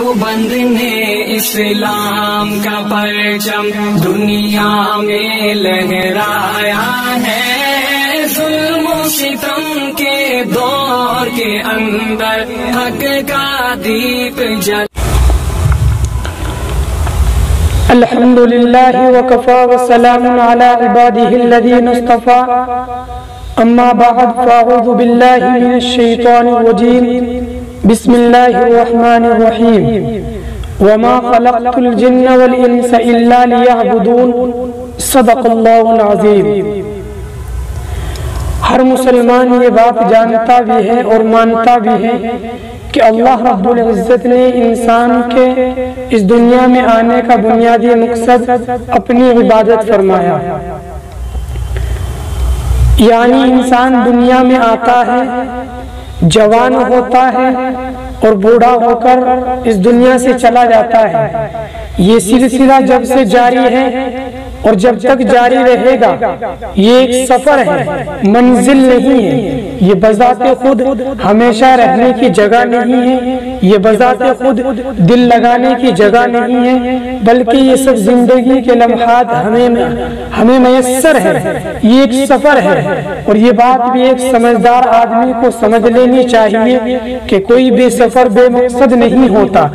دیوبند نے اسلام کا پرچم دنیا میں لہرایا ہے، ظلم و ستم کے دور کے اندر حق کا دیپ جل۔ الحمد للہ وکفا وسلام علی عبادہ الذین اصطفى، اما بعد فاعوذ باللہ من الشیطان الرجیم، بسم اللہ الرحمن الرحیم، وما خلقت الجن والانس الا لیعبدون، صدق اللہ العظیم۔ ہر مسلمان یہ بات جانتا بھی ہے اور مانتا بھی ہے کہ اللہ رب العزت نے انسان کے اس دنیا میں آنے کا بنیادی مقصد اپنی عبادت فرمایا، یعنی انسان دنیا میں آتا ہے، جوان ہوتا ہے اور بوڑھا ہو کر اس دنیا سے چلا جاتا ہے۔ یہ سلسلہ جب سے جاری ہے اور جب تک جاری رہے گا، یہ ایک سفر ہے، منزل نہیں ہے۔ یہ بذات خود ہمیشہ رہنے کی جگہ نہیں ہے، یہ بذات خود دل لگانے کی جگہ نہیں ہے، بلکہ یہ سب زندگی کے لمحات ہمیں میسر ہے۔ یہ ایک سفر ہے، اور یہ بات بھی ایک سمجھدار آدمی کو سمجھ لینی چاہیے کہ کوئی بھی سفر بے مقصد نہیں ہوتا۔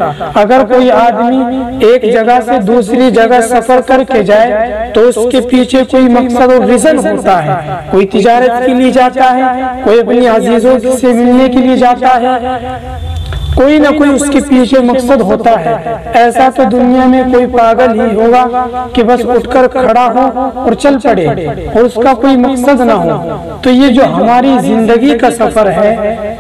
اگر کوئی آدمی ایک جگہ سے دوسری جگہ سفر کر کے جائے تو اس کے پیچھے کوئی مقصد اور ریزن ہوتا ہے۔ کوئی تجارت کے لیے جاتا ہے، کوئی اپنی عزیزوں سے ملنے کے لیے جاتا ہے، کوئی نہ کوئی اس کے پیچھے مقصد ہوتا ہے۔ ایسا تو دنیا میں کوئی پاگل ہی ہوگا کہ بس اٹھ کر کھڑا ہو اور چل پڑے اور اس کا کوئی مقصد نہ ہو۔ تو یہ جو ہماری زندگی کا سفر ہے،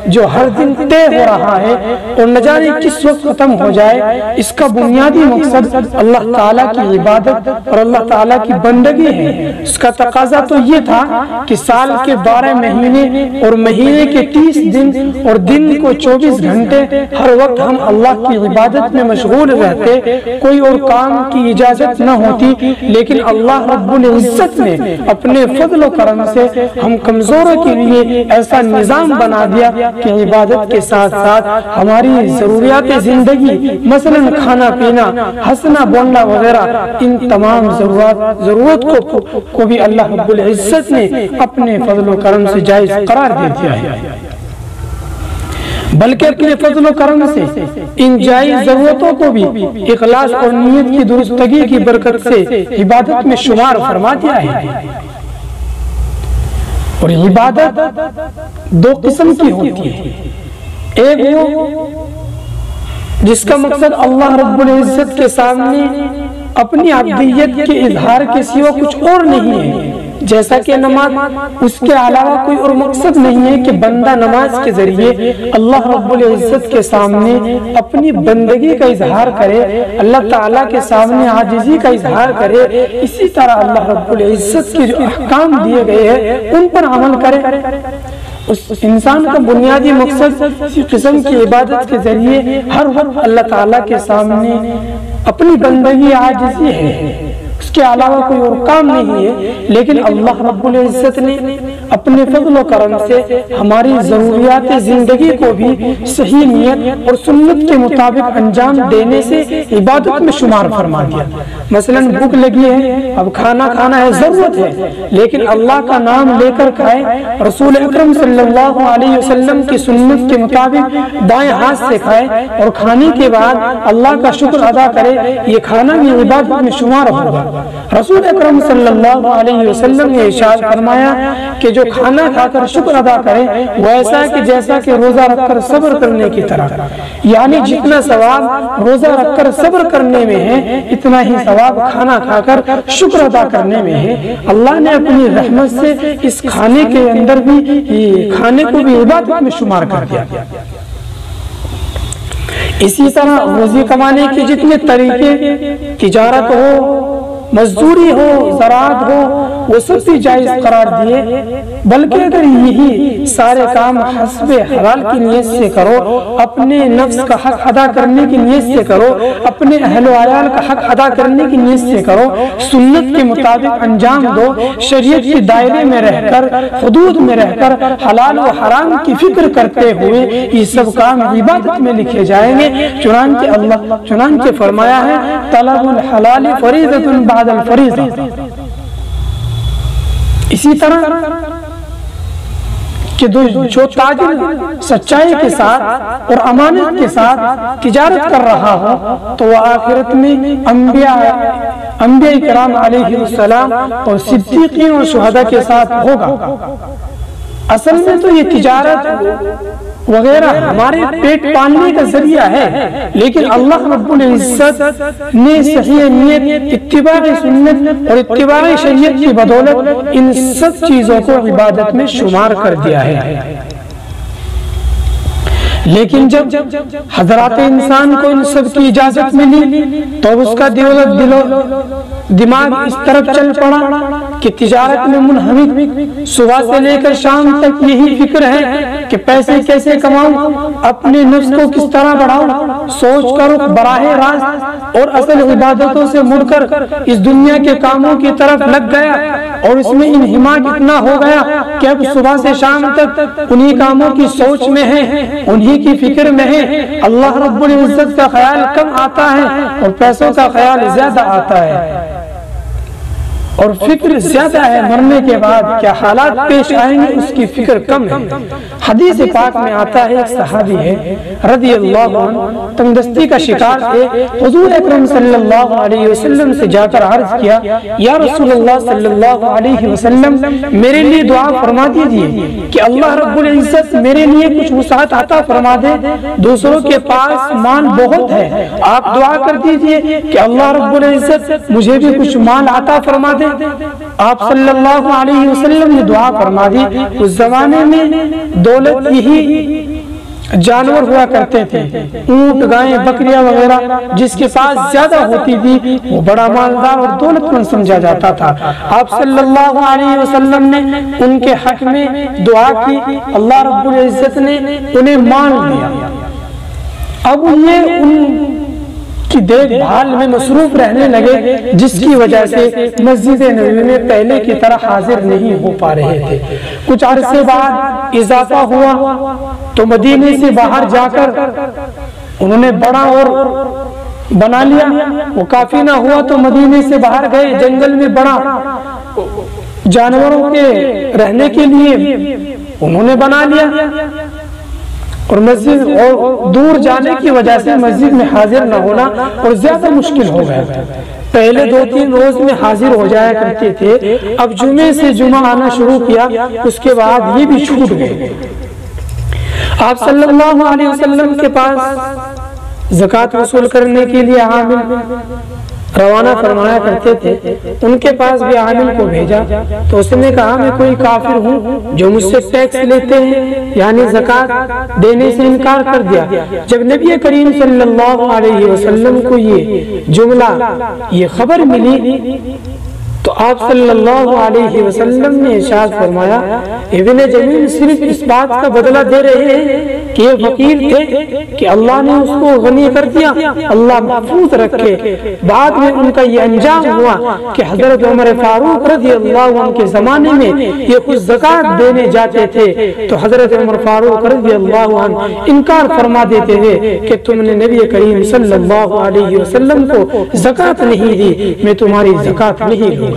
جو ہر دن طے ہو رہا ہے اور نہ جانے کس وقت ختم ہو جائے، اس کا بنیادی مقصد اللہ تعالیٰ کی عبادت اور اللہ تعالیٰ کی بندگی ہے۔ اس کا تقاضا تو یہ تھا کہ سال کے 12 مہینے اور مہینے کے 30 دن اور دن کو 24 گھنٹے ہر وقت ہم اللہ کی عبادت میں مشغول رہتے، کوئی اور کام کی اجازت نہ ہوتی۔ لیکن اللہ رب العزت نے اپنے فضل و کرم سے ہم کمزوروں کے لیے ایسا نظام بنا دیا کہ عبادت کے ساتھ ساتھ ہماری ضروریات زندگی، مثلا کھانا پینا، ہنسنا بولنا وغیرہ، ان تمام ضرورت کو بھی اللہ رب العزت نے اپنے فضل و کرم سے جائز قرار دے دیا ہے، بلکہ اپنے فضل و کرم سے ان جائز ضرورتوں کو بھی اخلاص اور نیت کی درستگی کی برکت سے عبادت میں شمار فرما دیا ہے۔ اور عبادت دو قسم کی ہوتی ہے، ایک وہ جس کا مقصد اللہ رب العزت کے سامنے اپنی عبدیت کے اظہار کے سوا کچھ اور نہیں ہے، جیسا کہ نماز، اس کے علاوہ کوئی اور مقصد نہیں ہے کہ بندہ نماز کے ذریعے اللہ رب العزت کے سامنے اپنی بندگی کا اظہار کرے، اللہ تعالیٰ کے سامنے عاجزی کا اظہار کرے۔ اسی طرح اللہ رب العزت کے جو احکام دیے گئے ہیں ان پر عمل کرے۔ اس انسان کا بنیادی مقصد اسی قسم کی عبادت کے ذریعے ہر وقت اللہ تعالیٰ کے سامنے اپنی بندگی عاجزی ہے، اس کے علاوہ کوئی اور کام نہیں ہے۔ لیکن اللہ رب العزت نے اپنے فضل و کرم سے ہماری ضروریات زندگی کو بھی صحیح نیت اور سنت کے مطابق انجام دینے سے عبادت میں شمار فرما دیا۔ مثلا بھوک لگی ہے، اب کھانا کھانا ہے، ضرورت ہے، لیکن اللہ کا نام لے کر کھائے، رسول اکرم صلی اللہ علیہ وسلم کی سنت کے مطابق دائیں ہاتھ سے کھائے اور کھانے کے بعد اللہ کا شکر ادا کرے، یہ کھانا بھی عبادت میں شمار ہوگا۔ رسول اکرم صلی اللہ علیہ وسلم نے ارشاد فرمایا کہ جو کھانا کھا کر شکر ادا کرے وہ ایسا ہے کہ جیسا کہ روزہ رکھ کر صبر کرنے کی طرح، یعنی جتنا ثواب روزہ رکھ کر صبر کرنے میں ہے اتنا ہی ثواب کھانا کھا کر شکر ادا کرنے میں ہے۔ اللہ نے اپنی رحمت سے اس کھانے کے اندر بھی کھانے کو بھی عبادت میں شمار کر دیا۔ اسی طرح روزی کمانے کے جتنے طریقے، تجارت ہو، مزدوری ہو، زراعت ہو، وہ سب سے جائز قرار دیے۔ بلکہ اگر یہی سارے کام حسب حلال کی نیت سے کرو، اپنے نفس کا حق ادا کرنے کی نیت سے کرو، اپنے اہل و عیال کا حق ادا کرنے کی نیت سے کرو، سنت کے مطابق انجام دو، شریعت کے دائرے میں رہ کر، حدود میں رہ کر، حلال و حرام کی فکر کرتے ہوئے یہ سب کام عبادت میں لکھے جائیں گے۔ چنانچہ فرمایا ہے طلب الحلال فریضۃ بعد الفریضہ۔ اسی طرح کہ جو تاجر سچائی کے ساتھ اور امانت کے ساتھ تجارت کر رہا ہو تو وہ آخرت میں انبیاء کرام علیہ السلام اور صدیقین اور شہداء کے ساتھ ہوگا۔ اصل میں تو یہ تجارت وغیرہ ہمارے پیٹ پالنے کا ذریعہ ہے، لیکن اللہ رب العزت نے صحیح نیت، اتباع سنت اور اتباع شریعت کی بدولت ان سب چیزوں کو عبادت میں شمار کر دیا ہے۔ لیکن جب حضرات انسان کو ان سب کی اجازت ملی تو اس کا دماغ اس طرف چل پڑا کہ تجارت میں منہمک، صبح سے لے کر شام تک یہی فکر ہے کہ پیسے کیسے کماؤں، اپنے نفس کو کس طرح بڑھاؤں، سوچ کر براہ راست اور اصل عبادتوں سے مڑ کر اس دنیا کے کاموں کی طرف لگ گیا، اور اس میں انہماک اتنا ہو گیا کہ اب صبح سے شام تک انہی کاموں کی سوچ میں ہے، انہی کی فکر میں ہے۔ اللہ رب العزت کا خیال کم آتا ہے اور پیسوں کا خیال زیادہ آتا ہے، اور فکر زیادہ ہے مرنے کے بعد کیا حالات پیش آئیں گے اس کی فکر کم ہے۔ حدیث پاک میں آتا ہے ایک صحابی ہے رضی اللہ عنہ تنگ دستی کا شکار تھے، حضور اکرم صلی اللہ علیہ وسلم سے جا کر عرض کیا یا رسول اللہ صلی اللہ علیہ وسلم میرے لیے دعا فرما دیجئے کہ اللہ رب العزت میرے لیے کچھ وسعت عطا فرما دے، دوسروں کے پاس مال بہت ہے، آپ دعا کر دیجئے کہ اللہ رب العزت مجھے بھی کچھ مال عطا فرما دے۔ آپ صلی اللہ علیہ وسلم نے دعا فرما دی۔ اس زمانے میں دولت یہی جانور ہوا کرتے تھے، اونٹ، گائیں، بکریاں وغیرہ، جس کے پاس زیادہ ہوتی تھی وہ بڑا مالدار اور دولت مند سمجھا جاتا تھا۔ آپ صلی اللہ علیہ وسلم نے ان کے حق میں دعا کی، اللہ رب العزت نے انہیں مال دیا۔ اب یہ ان کی دیکھ بھال میں مصروف رہنے لگے، جس کی وجہ سے مسجد نبوی میں پہلے کی طرح حاضر نہیں ہو پا رہے تھے۔ کچھ عرصے بعد اضافہ ہوا تو مدینے سے باہر جا کر انہوں نے بڑا اور بنا لیا، وہ کافی نہ ہوا تو مدینے سے باہر گئے، جنگل میں بڑا جانوروں کے رہنے کے لیے انہوں نے بنا لیا، اور مسجد اور دور جانے کی وجہ سے مسجد میں حاضر نہ ہونا اور زیادہ مشکل ہو گیا۔ پہلے 2-3 روز میں حاضر ہو جایا کرتے تھے، اب جمعے سے جمعہ آنا شروع کیا، اس کے بعد یہ بھی چھوٹ گئے۔ آپ صلی اللہ علیہ وسلم کے پاس زکوٰۃ وصول کرنے کے لیے عامل روانہ فرمایا کرتے تھے، ان کے پاس بھی عامل کو بھیجا تو اس نے کہا میں کوئی کافر ہوں جو مجھ سے ٹیکس لیتے ہیں، یعنی زکوٰۃ دینے سے انکار کر دیا۔ جب نبی کریم صلی اللہ علیہ وسلم کو یہ جملہ، یہ خبر ملی تو آپ صلی اللہ علیہ وسلم نے ارشاد فرمایا ابن جمیل صرف اس بات کا بدلہ دے رہے ہیں کہ یہ فقیر تھے کہ اللہ نے اس کو غنی کر دیا، اللہ محفوظ رکھے۔ بعد میں ان کا یہ انجام ہوا کہ حضرت عمر فاروق رضی اللہ عنہ کے زمانے میں یہ خود زکوٰۃ دینے جاتے تھے تو حضرت عمر فاروق رضی اللہ عنہ انکار فرما دیتے تھے کہ تم نے نبی کریم صلی اللہ علیہ وسلم کو زکوٰۃ نہیں دی، میں تمہاری زکوٰۃ نہیں لوں۔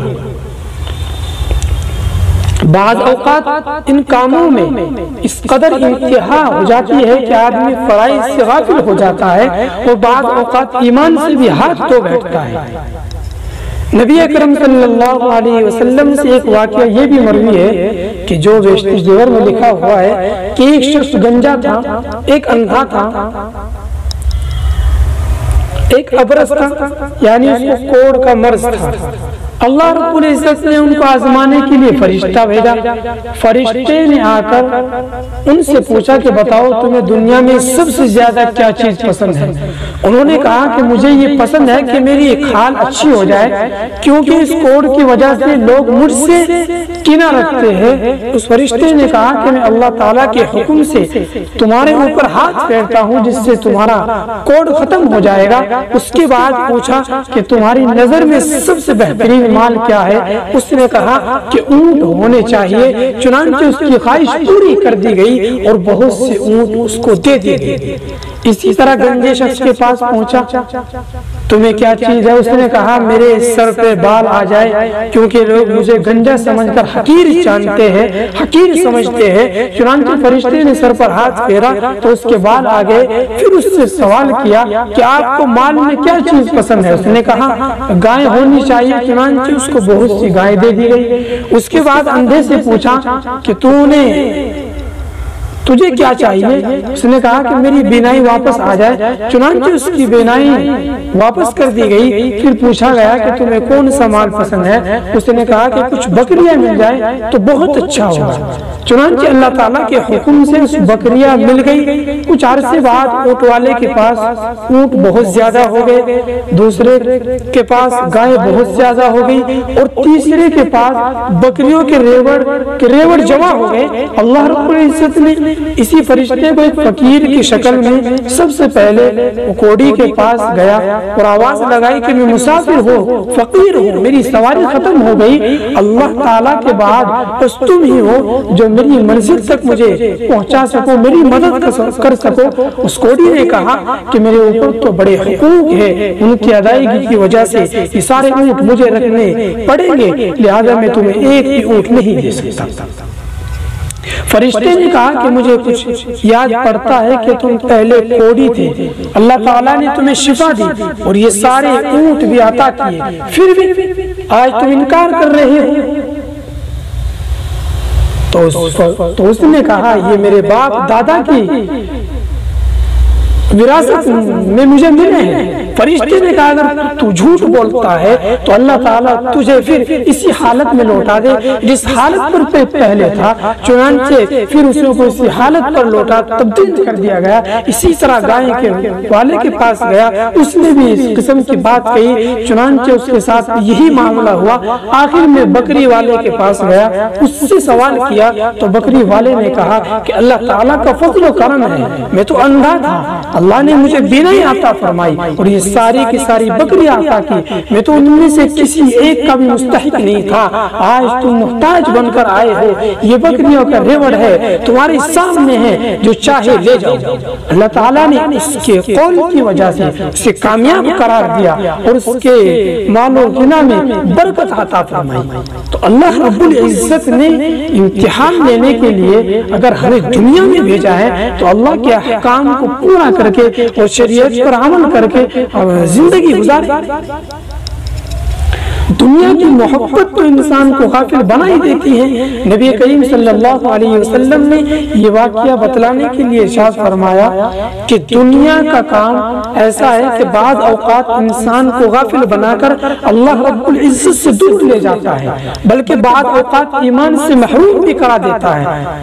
بعض اوقات ان کاموں میں اس قدر انتہا ہو جاتی ہے کہ آدمی فرائض سے غافل ہو جاتا ہے اور بعض اوقات ایمان سے بھی ہاتھ دھو بیٹھتا ہے۔ نبی اکرم صلی اللہ علیہ وسلم سے ایک واقعہ یہ بھی مروی ہے کہ جو بیشتر زیور میں لکھا ہوا ہے کہ ایک شخص گنجا تھا، ایک اندھا تھا، ایک ابرص تھا، یعنی اس کو کوڑ کا مرض تھا، اللہ رب العزت نے ان کو آزمانے کے لیے فرشتہ بھیجا. فرشتے نے آ کر ان سے پوچھا کہ بتاؤ تمہیں دنیا میں سب سے زیادہ کیا چیز پسند ہے؟ انہوں نے کہا کہ مجھے یہ پسند ہے کہ میری ایک حال اچھی ہو جائے، کیونکہ اس کوڑ کی وجہ سے لوگ مجھ سے کینہ رکھتے ہیں. اس فرشتے نے کہا کہ میں اللہ تعالیٰ کے حکم سے تمہارے اوپر ہاتھ پھیرتا ہوں جس سے تمہارا کوڑ ختم ہو جائے گا. اس کے بعد پوچھا کہ تمہاری نظر میں سب سے بہترین مال کیا ہے؟ اس نے کہا کہ اونٹ ہونے چاہیے. چنانچہ اس کی خواہش پوری کر دی گئی اور بہت سے اونٹ اس کو دے دیے. اسی طرح گنجے شخص کے پاس پہنچا، تمہیں کیا چیز ہے؟ اس نے کہا میرے سر پہ بال آ جائے، کیونکہ لوگ مجھے گنجا سمجھ کر حقیر جانتے ہیں، حقیر سمجھتے ہیں. چنانچہ فرشتے نے سر پر ہاتھ پھیرا تو اس کے بال آ گئے. پھر اس سے سوال کیا کہ آپ کو مال میں کیا چیز پسند ہے؟ اس نے کہا گائے ہونی چاہیے. چنانچہ اس کو بہت سی گائے دے دی گئی. اس کے بعد اندھے سے پوچھا کہ تجھے کیا چاہیے؟ اس نے کہا کہ میری بینائی واپس آ جائے. چنانچہ اس کی بینائی واپس کر دی گئی. پھر پوچھا گیا کہ تمہیں کون سا مال پسند ہے؟ اس نے کہا کہ کچھ بکریاں مل جائے تو بہت اچھا ہوگا. چنانچہ اللہ تعالیٰ کے حکم سے اس بکریاں مل گئی. کچھ عرصے بعد اونٹ والے کے پاس اونٹ بہت زیادہ ہو گئے، دوسرے کے پاس گائے بہت زیادہ ہو گئی، اور تیسرے کے پاس بکریوں کے ریوڑ جمع ہو گئے. اللہ رب العزت نے اسی فرشتے کو ایک فقیر کی شکل میں سب سے پہلے کوڑی کے پاس گیا اور آواز لگائی کہ میں مسافر ہوں، فقیر ہوں، میری سواری ختم ہو گئی. اللہ تعالیٰ کے بعد بس تم ہی ہو جو میری منزل تک مجھے پہنچا سکو، میری مدد کر سکو. اس کوڑی نے کہا کہ میرے اوپر تو بڑے حقوق ہیں، ان کی ادائیگی کی وجہ سے یہ سارے اونٹ مجھے رکھنے پڑیں گے، لہذا میں تمہیں ایک بھی اونٹ نہیں دے سکتا. فرشتے نے کہا کہ مجھے کچھ یاد پڑتا ہے کہ تم پہلے کوڑی تھے، اللہ تعالیٰ نے تمہیں شفا دی اور یہ سارے اونٹ بھی عطا کیے، پھر بھی آج تم انکار کر رہے ہو. تو اس نے کہا یہ میرے باپ دادا کی وراثت میں مجھے ملے ہیں. فرشتے نے کہا اگر تو جھوٹ بولتا ہے تو اللہ تعالیٰ تجھے پھر اسی حالت میں لوٹا دے جس حالت پر پہلے تھا. چنانچہ پھر اسے کو اسی حالت پر لوٹا تبدیل کر دیا گیا. اسی طرح گائے کے والے کے پاس گیا، اس نے بھی اس قسم کی بات کہی. چنانچہ اس کے ساتھ یہی معاملہ ہوا. آخر میں بکری والے کے پاس گیا، اس سے سوال کیا تو بکری والے نے کہا کہ اللہ تعالیٰ کا فضل و کرم ہے، میں تو اندھا تھا، اللہ نے مجھے بینائی عطا فرمائی اور یہ ساری کی ساری بکریاں عطا کی، میں تو ان میں سے کسی ایک کا بھی مستحق نہیں تھا. آج تم محتاج بن کر آئے ہو، یہ بکریوں کا ریوڑ ہے تمہارے سامنے ہے، جو چاہے لے جاؤ. اللہ تعالیٰ نے اس کے قول کی وجہ سے اسے کامیاب قرار دیا اور اس کے مال و غنا میں برکت عطا فرمائی. تو اللہ رب العزت نے امتحان لینے کے لیے اگر ہمیں دنیا میں بھیجا ہے تو اللہ کے احکام کو پورا کر کے اور شریعت پر عمل کر کے زندگی گزارے. دنیا کی محبت تو انسان کو غافل بنا ہی دیتی ہے. نبی کریم صلی اللہ علیہ وسلم نے یہ واقعہ بتلانے کے لیے ارشاد فرمایا کہ دنیا کا کام ایسا ہے کہ بعض اوقات انسان کو غافل بنا کر اللہ رب العزت سے دور لے جاتا ہے، بلکہ بعض اوقات ایمان سے محروم بھی کرا دیتا ہے.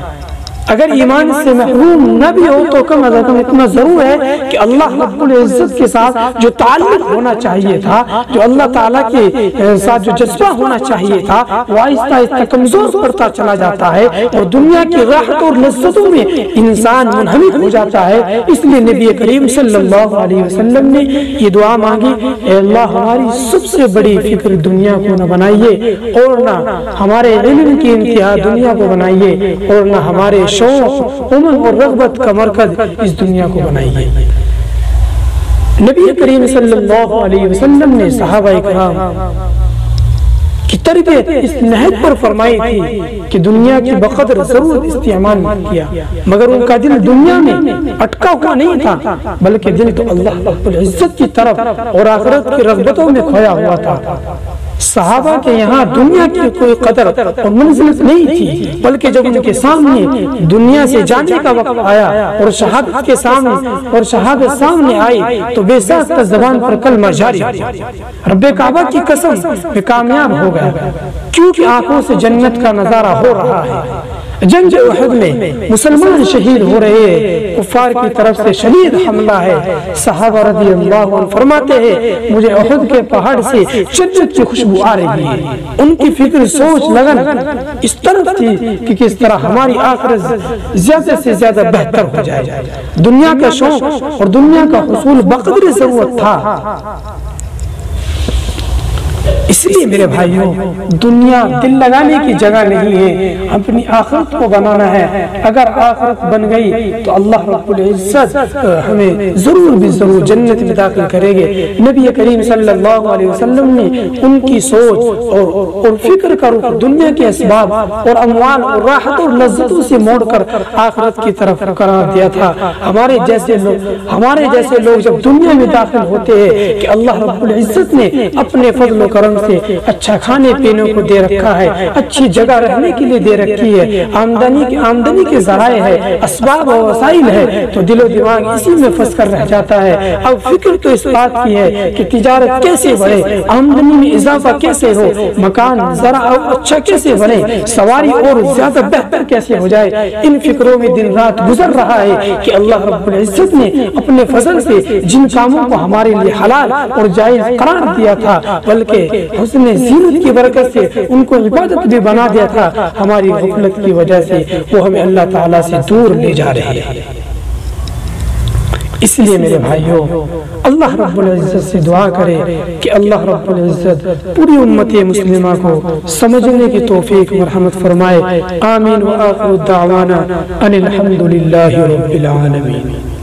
اگر ایمان سے محروم نہ بھی ہو تو کم از کم اتنا ضرور ہے کہ اللہ رب العزت کے ساتھ جو تعلق ہونا چاہیے تھا، جو اللہ تعالیٰ کے ساتھ جو جذبہ ہونا چاہیے تھا، وہ آہستہ آہستہ کمزور پڑتا چلا جاتا ہے اور دنیا کی راحت اور لذتوں میں انسان منہمک ہو جاتا ہے. اس لیے نبی کریم صلی اللہ علیہ وسلم نے یہ دعا مانگی، اے اللہ ہماری سب سے بڑی فکر دنیا کو نہ بنائیے اور نہ ہمارے علم کی انتہا دنیا کو بنائیے اور نہ ہمارے شوق امنگ اور رغبت کا مرکز اس دنیا کو بنائیے. نبی کریم صلی اللہ علیہ وسلم نے صحابہ کرام کی تربیت اس نہج پر فرمائی تھی کہ دنیا کی بقدر ضرور استعمال کیا، مگر ان کا دل دنیا میں اٹکا ہوا نہیں تھا، بلکہ دل تو اللہ رب العزت کی طرف اور آخرت کی رغبتوں میں کھویا ہوا تھا. صحابہ کے یہاں دنیا کی کوئی قدر اور منزلت نہیں تھی، بلکہ جب ان کے سامنے دنیا سے جانے کا وقت آیا اور شہادت کے سامنے آئی تو بے ساختہ زبان پر کلمہ جاری ہوا۔ رب کعبہ کی قسم میں کامیاب ہو گیا، کیونکہ آنکھوں سے جنت کا نظارہ ہو رہا ہے۔ جنگ احد میں مسلمان شہید ہو رہے ہیں، کفار کی طرف سے شدید حملہ ہے۔ صحابہ رضی اللہ عنہ فرماتے ہیں مجھے احد کے پہاڑ سے جنت کی خوشبو آ رہی ہے۔ ان کی فکر سوچ لگن اس طرف تھی کہ کس طرح ہماری آخرت زیادہ سے زیادہ بہتر ہو جائے۔ دنیا کا شوق اور دنیا کا حصول بقدر ضرورت تھا۔ اس لیے میرے بھائیوں، دنیا دل لگانے کی جگہ نہیں ہے، اپنی آخرت کو بنانا ہے۔ اگر آخرت بن گئی تو اللہ رب العزت ہمیں ضرور بھی ضرور جنت میں داخل کرے گے۔ نبی کریم صلی اللہ علیہ وسلم نے ان کی سوچ اور فکر کا رخ دنیا کے اسباب اور اموال اور راحت اور لذتوں سے موڑ کر آخرت کی طرف قرار دیا تھا۔ ہمارے جیسے لوگ جب دنیا میں داخل ہوتے ہیں کہ اللہ رب العزت نے اپنے فضل و کرم سے اچھا کھانے پینے کو دے رکھا ہے، اچھی جگہ رہنے کے لیے دے رکھی ہے، آمدنی کے ذرائع ہے، اسباب و وسائل ہے، تو دل و دماغ اسی میں پھنس کر رہ جاتا ہے۔ اب فکر تو اس بات کی ہے کہ تجارت کیسے بڑھے، آمدنی میں اضافہ کیسے ہو، مکان ذرا اچھا کیسے بنے، سواری اور زیادہ بہتر کیسے ہو جائے۔ ان فکروں میں دن رات گزر رہا ہے کہ اللہ رب العزت نے اپنے فضل سے جن کاموں کو ہمارے لیے حلال اور جائز قرار دیا تھا، بلکہ حسن زینت کی برکت سے ان کو عبادت بھی بنا دیا تھا، ہماری غفلت کی وجہ سے وہ ہمیں اللہ تعالیٰ سے دور لے جا رہے ہیں۔ اس لیے میرے بھائیوں، اللہ رب العزت سے دعا کرے کہ اللہ رب العزت پوری امت مسلمہ کو سمجھنے کی توفیق مرحمت فرمائے۔ آمین۔ وآخر دعوانا ان الحمد للہ رب العالمین۔